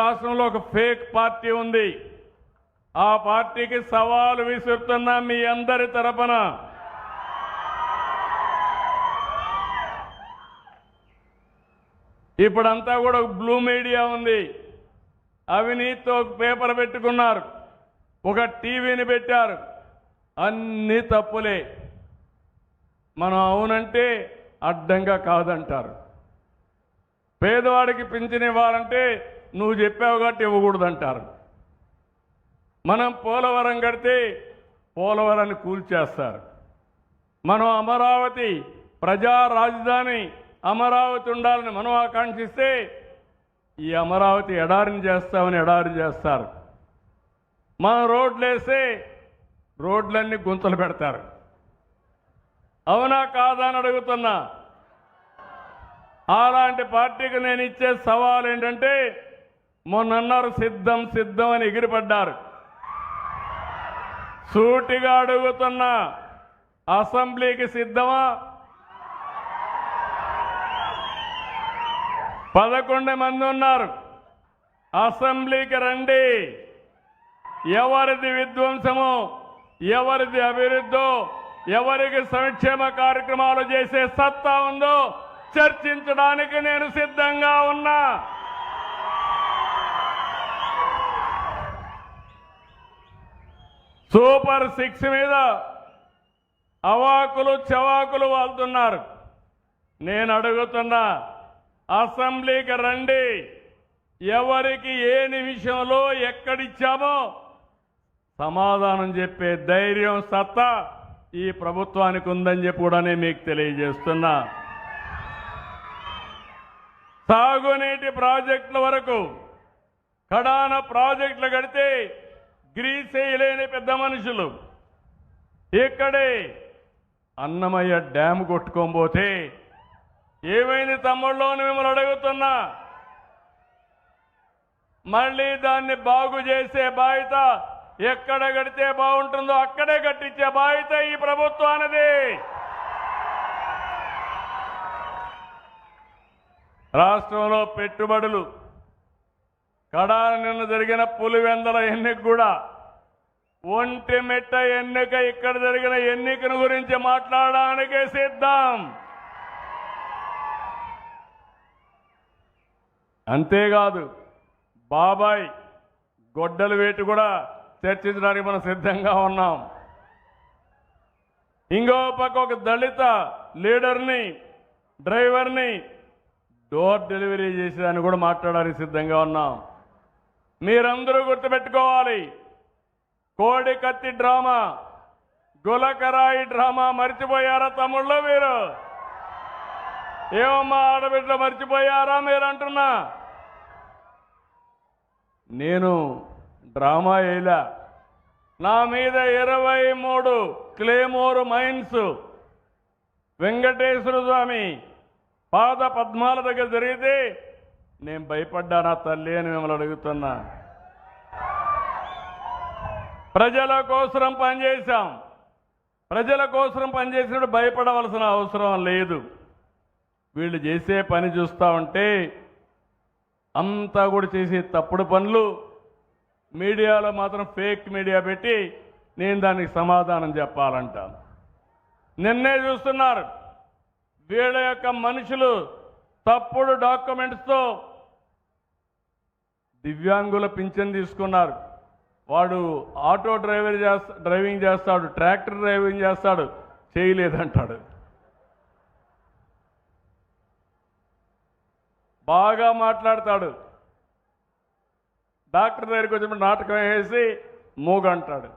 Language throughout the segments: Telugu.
రాష్ట్రంలో ఒక ఫేక్ పార్టీ ఉంది. ఆ పార్టీకి సవాలు విసురుతున్నా మీ అందరి తరపున ఇప్పుడంతా కూడా బ్లూ మీడియా ఉంది. అవినీతితో ఒక పేపర్ పెట్టుకున్నారు, ఒక టీవీని పెట్టారు. అన్ని తప్పులే. మనం అవునంటే అడ్డంగా కాదంటారు. పేదవాడికి పింఛన్ ఇవ్వాలంటే నువ్వు చెప్పావు కాబట్టి ఇవ్వకూడదంటారు. మనం పోలవరం కడితే పోలవరాన్ని కూల్చేస్తారు. మనం అమరావతి ప్రజా రాజధాని అమరావతి ఉండాలని మనం ఆకాంక్షిస్తే ఈ అమరావతి ఎడారిని చేస్తామని ఎడారి చేస్తారు. మనం రోడ్లు వేస్తే రోడ్లన్నీ గుంతలు పెడతారు. అవునా కాదా అని అడుగుతున్నా. అలాంటి పార్టీకి నేను ఇచ్చే సవాల్ ఏంటంటే, మొన్నన్నారు సిద్ధం సిద్ధం అని ఎగిరిపడ్డారు. సూటిగా అడుగుతున్నా, అసెంబ్లీకి సిద్ధమా? 11 మంది ఉన్నారు. అసెంబ్లీకి రండి. ఎవరిది విధ్వంసమో, ఎవరిది అభివృద్ధో, ఎవరికి సంక్షేమ కార్యక్రమాలు చేసే సత్తా ఉందో చర్చించడానికి నేను సిద్ధంగా ఉన్నా. సూపర్ 6 మీద అవాకులు చవాకులు వాళ్తున్నారు. నేను అడుగుతున్నా, అసెంబ్లీకి రండి. ఎవరికి ఏ నిమిషంలో ఎక్కడిచ్చామో సమాధానం చెప్పే ధైర్యం సత్తా ఈ ప్రభుత్వానికి ఉందని చెప్పి కూడా నేను మీకు తెలియజేస్తున్నా. సాగునీటి ప్రాజెక్టుల వరకు కడాన ప్రాజెక్టులు కడితే గ్రీస్ వేయలేని పెద్ద మనుషులు ఇక్కడే అన్నమయ్య డ్యామ్ కొట్టుకోబోతే ఏమైంది తమ్ముళ్ళు అని మిమ్మల్ని అడుగుతున్నా. మళ్ళీ దాన్ని బాగు చేసే బాధ్యత ఎక్కడ కడితే బాగుంటుందో అక్కడే కట్టించే బాధ్యత ఈ ప్రభుత్వానిది. రాష్ట్రంలో పెట్టుబడులు కడాన నిన్న జరిగిన పులివెందల ఎన్నిక కూడా ఒంటిమిట్ట ఎన్నిక ఇక్కడ జరిగిన ఎన్నికను గురించి మాట్లాడడానికే సిద్ధం. అంతేకాదు బాబాయ్ గొడ్డలు వేటు కూడా చర్చించడానికి మనం సిద్ధంగా ఉన్నాం. ఇంకో పక్క ఒక దళిత లీడర్ని డ్రైవర్ని డోర్ డెలివరీ చేసేదాన్ని కూడా మాట్లాడడానికి సిద్ధంగా ఉన్నాం. మీరందరూ గుర్తుపెట్టుకోవాలి, కోడి కత్తి డ్రామా, గులకరాయి డ్రామా మర్చిపోయారా తమ్ముళ్ళు? మీరు ఏమమ్మా ఆడబిడ్డలు మర్చిపోయారా మీరు అంటున్నా? నేను డ్రామా వేయలా. నా మీద 23 క్లేమోర్ మైన్స్ వెంకటేశ్వర స్వామి పాద పద్మాల దగ్గర జరిగితే నేను భయపడ్డానా తల్లి అని మిమ్మల్ని అడుగుతున్నా. ప్రజల కోసం పనిచేశాం. ప్రజల కోసం పనిచేసినప్పుడు భయపడవలసిన అవసరం లేదు. వీళ్ళు చేసే పని చూస్తూ ఉంటే అంతా కూడా చేసే తప్పుడు పనులు మీడియాలో మాత్రం ఫేక్ మీడియా పెట్టి నేను దానికి సమాధానం చెప్పాలంట. నిన్నే చూస్తున్నారు వీళ్ళ యొక్క మనుషులు తప్పుడు డాక్యుమెంట్స్తో దివ్యాంగుల పింఛన్ తీసుకున్నారు. వాడు ఆటో డ్రైవింగ్ చేస్తాడు, ట్రాక్టర్ డ్రైవింగ్ చేస్తాడు, చేయలేదంటాడు. బాగా మాట్లాడతాడు. డాక్టర్ దగ్గరికి వచ్చినప్పుడు నాటకం వేసి మూగంటాడు.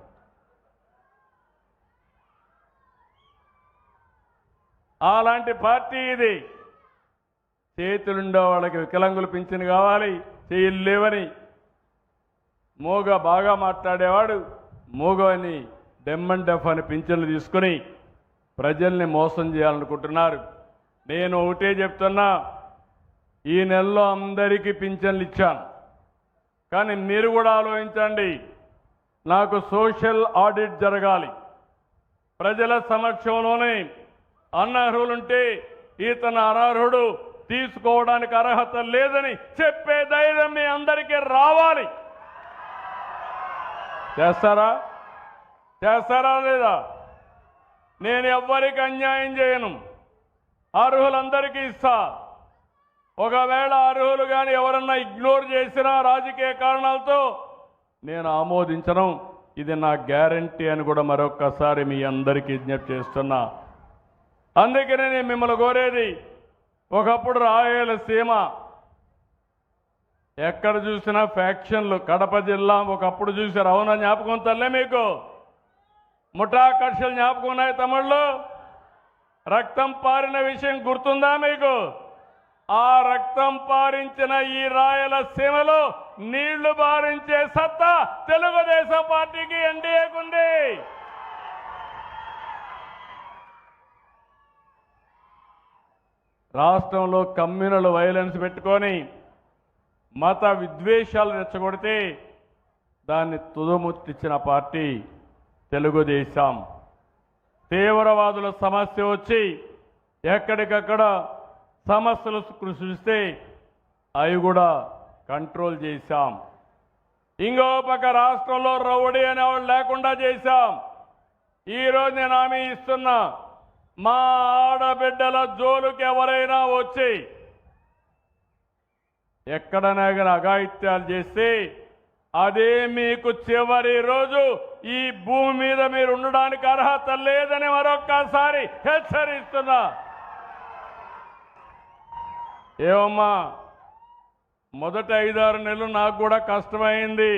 అలాంటి పార్టీ ఇది. చేతులుండే వాళ్ళకి వికలాంగులు పింఛన్ కావాలి, చేతులు లేవని మూగ బాగా మాట్లాడేవాడు మూగ అని డెమ్ అండ్ డెఫ్ అని పింఛన్లు తీసుకుని ప్రజల్ని మోసం చేయాలనుకుంటున్నారు. నేను ఒకటే చెప్తున్నా, ఈ నెలలో అందరికీ పింఛన్లు ఇచ్చాను. కానీ మీరు కూడా ఆలోచించండి, నాకు సోషల్ ఆడిట్ జరగాలి. ప్రజల సమక్షంలోనే అనర్హులుంటే ఇతను అనర్హుడు, తీసుకోవడానికి అర్హత లేదని చెప్పే ధైర్యం మీ అందరికీ రావాలి. చేస్తారా లేదా? నేను ఎవ్వరికి అన్యాయం చేయను, అర్హులందరికీ ఇస్తా. ఒకవేళ అర్హులు కానీ ఎవరన్నా ఇగ్నోర్ చేసినా రాజకీయ కారణాలతో నేను ఆమోదించను. ఇది నా గ్యారంటీ అని కూడా మరొక్కసారి మీ అందరికీ విజ్ఞప్తి చేస్తున్నా. అందుకనే నేను మిమ్మల్ని కోరేది, ఒకప్పుడు రాయలసీమ ఎక్కడ చూసినా ఫ్యాక్షన్లు, కడప జిల్లా ఒకప్పుడు చూసారు, అవునా? జ్ఞాపకం తల్లే మీకు? ముఠా కక్షలు జ్ఞాపకం ఉన్నాయి తమిళ్లో? రక్తం పారిన విషయం గుర్తుందా మీకు? ఆ రక్తం పారించిన ఈ రాయలసీమలో నీళ్లు బారించే సత్తా తెలుగుదేశం పార్టీకి, ఎన్డీఏకుంది. రాష్ట్రంలో కమ్యూనల్ వైలెన్స్ పెట్టుకొని మత విద్వేషాలు రెచ్చగొడితే దాన్ని తుదముట్టించిన పార్టీ తెలుగుదేశం. తీవ్రవాదుల సమస్య వచ్చి ఎక్కడికక్కడ సమస్యలు సృష్టిస్తే అవి కూడా కంట్రోల్ చేశాం. ఇంకో పక్క రాష్ట్రంలో రౌడీ అనేవాళ్ళు లేకుండా చేశాం. ఈరోజు నేను హామీ ఇస్తున్నా, మా ఆడబిడ్డల జోలుకి ఎవరైనా వచ్చి ఎక్కడైనా కానీ అఘాయిత్యాలు చేస్తే అదే మీకు చివరి రోజు ఈ భూమి మీద మీరు ఉండడానికి అర్హత లేదని మరొక్కసారి హెచ్చరిస్తున్నా. ఏమమ్మా, మొదటి 5-6 నెలలు నాకు కూడా కష్టమైంది.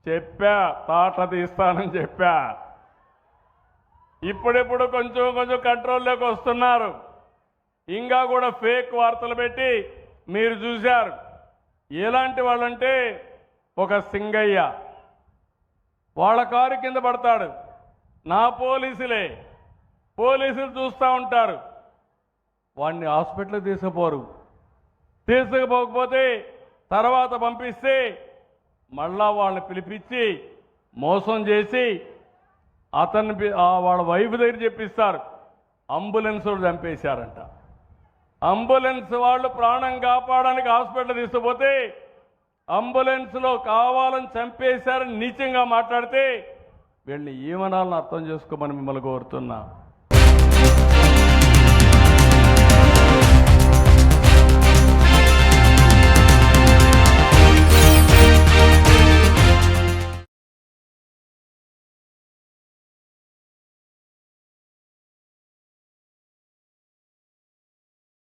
చెప్పా, తాట తీస్తానని చెప్పా. ఇప్పుడిప్పుడు కొంచెం కంట్రోల్లోకి వస్తున్నారు. ఇంకా కూడా ఫేక్ వార్తలు పెట్టి మీరు చూశారు. ఎలాంటి వాళ్ళంటే, ఒక సింగయ్య వాళ్ళ కారు కింద పడతాడు, నా పోలీసులు చూస్తూ ఉంటారు. వాడిని హాస్పిటల్కి తీసుకుపోకపోతే తర్వాత పంపిస్తే మళ్ళా వాళ్ళని పిలిపించి మోసం చేసి వాళ్ళ వైఫ్ దగ్గర చెప్పిస్తారు. అంబులెన్స్ వాళ్ళు చంపేశారంట. అంబులెన్స్ వాళ్ళు ప్రాణం కాపాడడానికి హాస్పిటల్ తీసుకుపోతే అంబులెన్స్లో కావాలని చంపేశారని నీచంగా మాట్లాడితే వీళ్ళని ఏమనాలని అర్థం చేసుకోమని మిమ్మల్ని కోరుతున్నా.